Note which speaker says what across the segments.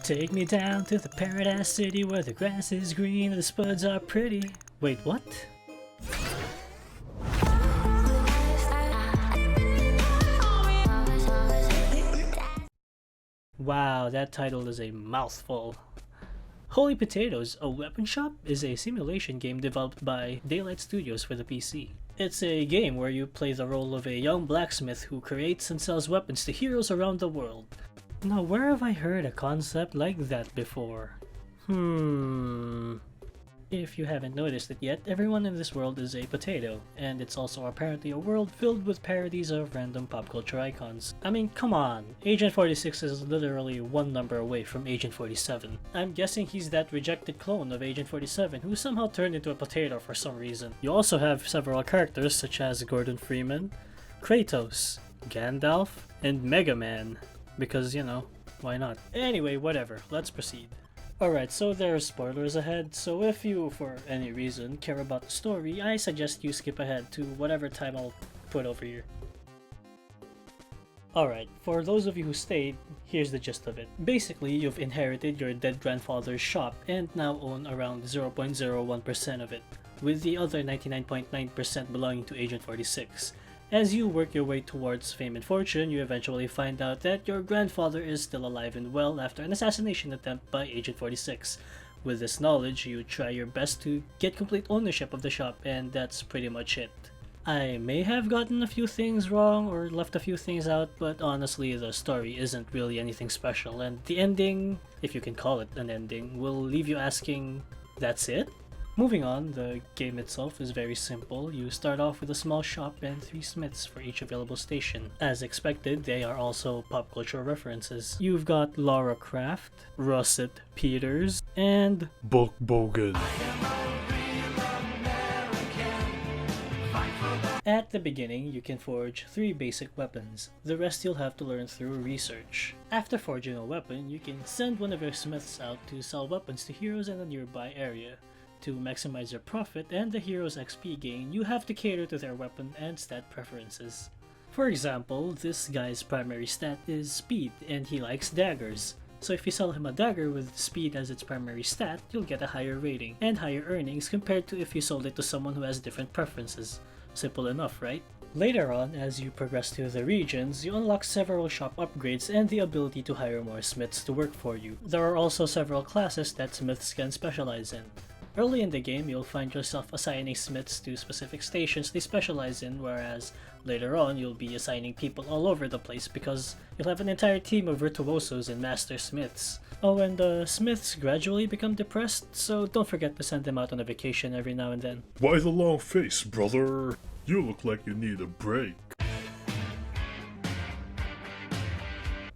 Speaker 1: Take me down to the paradise city where the grass is green and the spuds are pretty. Wait, what? Wow, that title is a mouthful. Holy Potatoes, a weapon shop, is a simulation game developed by Daylight Studios for the PC. It's a game where you play the role of a young blacksmith who creates and sells weapons to heroes around the world. Now, where have I heard a concept like that before? If you haven't noticed it yet, everyone in this world is a potato, and it's also apparently a world filled with parodies of random pop culture icons. I mean, come on, Agent 46 is literally one number away from Agent 47. I'm guessing he's that rejected clone of Agent 47 who somehow turned into a potato for some reason. You also have several characters such as Gordon Freeman, Kratos, Gandalf, and Mega Man. Because, you know, why not? Anyway, whatever, let's proceed. Alright, so there are spoilers ahead, so if you, for any reason, care about the story, I suggest you skip ahead to whatever time I'll put over here. Alright, for those of you who stayed, here's the gist of it. Basically, you've inherited your dead grandfather's shop and now own around 0.01% of it, with the other 99.9% belonging to Agent 46. As you work your way towards fame and fortune, you eventually find out that your grandfather is still alive and well after an assassination attempt by Agent 46. With this knowledge, you try your best to get complete ownership of the shop, and that's pretty much it. I may have gotten a few things wrong or left a few things out, but honestly the story isn't really anything special, and the ending, if you can call it an ending, will leave you asking, that's it? Moving on, the game itself is very simple. You start off with a small shop and 3 smiths for each available station. As expected, they are also pop culture references. You've got Lara Croft, Russet Peters, and
Speaker 2: Bulk Bogan.
Speaker 1: At the beginning, you can forge 3 basic weapons. The rest you'll have to learn through research. After forging a weapon, you can send one of your smiths out to sell weapons to heroes in a nearby area. To maximize your profit and the hero's XP gain, you have to cater to their weapon and stat preferences. For example, this guy's primary stat is speed, and he likes daggers. So if you sell him a dagger with speed as its primary stat, you'll get a higher rating and higher earnings compared to if you sold it to someone who has different preferences. Simple enough, right? Later on, as you progress through the regions, you unlock several shop upgrades and the ability to hire more smiths to work for you. There are also several classes that smiths can specialize in. Early in the game, you'll find yourself assigning smiths to specific stations they specialize in, whereas later on, you'll be assigning people all over the place because you'll have an entire team of virtuosos and master smiths. Oh, and smiths gradually become depressed, so don't forget to send them out on a vacation every now and then.
Speaker 2: Why the long face, brother? You look like you need a break.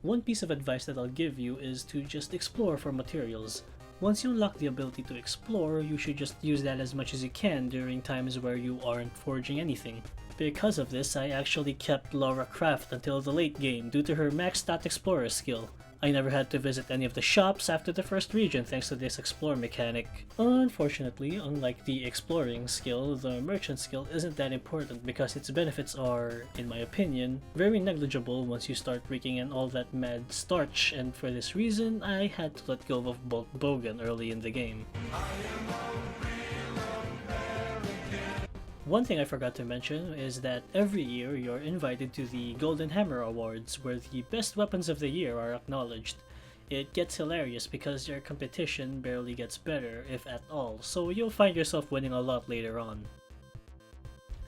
Speaker 1: One piece of advice that I'll give you is to just explore for materials. Once you unlock the ability to explore, you should just use that as much as you can during times where you aren't forging anything. Because of this, I actually kept Lara Croft until the late game due to her maxed out explorer skill. I never had to visit any of the shops after the first region thanks to this explore mechanic. Unfortunately, unlike the exploring skill, the merchant skill isn't that important because its benefits are, in my opinion, very negligible once you start raking in all that mad starch, and for this reason, I had to let go of Bulk Bogan early in the game. One thing I forgot to mention is that every year you're invited to the Golden Hammer Awards where the best weapons of the year are acknowledged. It gets hilarious because your competition barely gets better, if at all, so you'll find yourself winning a lot later on.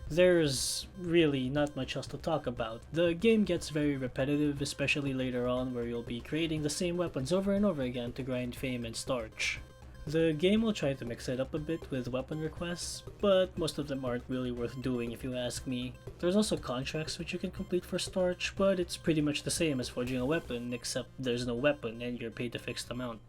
Speaker 1: There's really not much else to talk about. The game gets very repetitive, especially later on where you'll be creating the same weapons over and over again to grind fame and starch. The game will try to mix it up a bit with weapon requests, but most of them aren't really worth doing if you ask me. There's also contracts which you can complete for starch, but it's pretty much the same as forging a weapon, except there's no weapon and you're paid a fixed amount.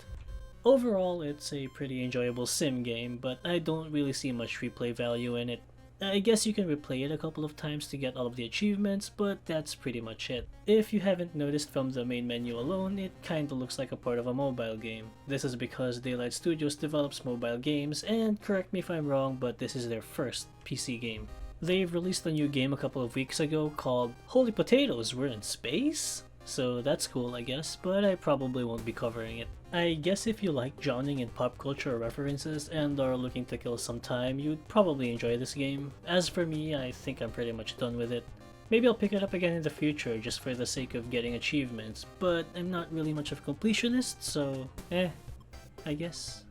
Speaker 1: Overall, it's a pretty enjoyable sim game, but I don't really see much replay value in it. I guess you can replay it a couple of times to get all of the achievements, but that's pretty much it. If you haven't noticed from the main menu alone, it kinda looks like a part of a mobile game. This is because Daylight Studios develops mobile games, and correct me if I'm wrong, but this is their first PC game. They've released a new game a couple of weeks ago called Holy Potatoes, We're in Space? So that's cool, I guess, but I probably won't be covering it. I guess if you like drowning in pop culture references and are looking to kill some time, you'd probably enjoy this game. As for me, I think I'm pretty much done with it. Maybe I'll pick it up again in the future just for the sake of getting achievements, but I'm not really much of a completionist, so I guess.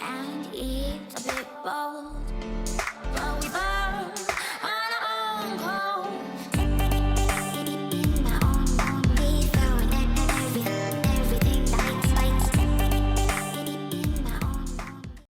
Speaker 3: And it's a bit bold.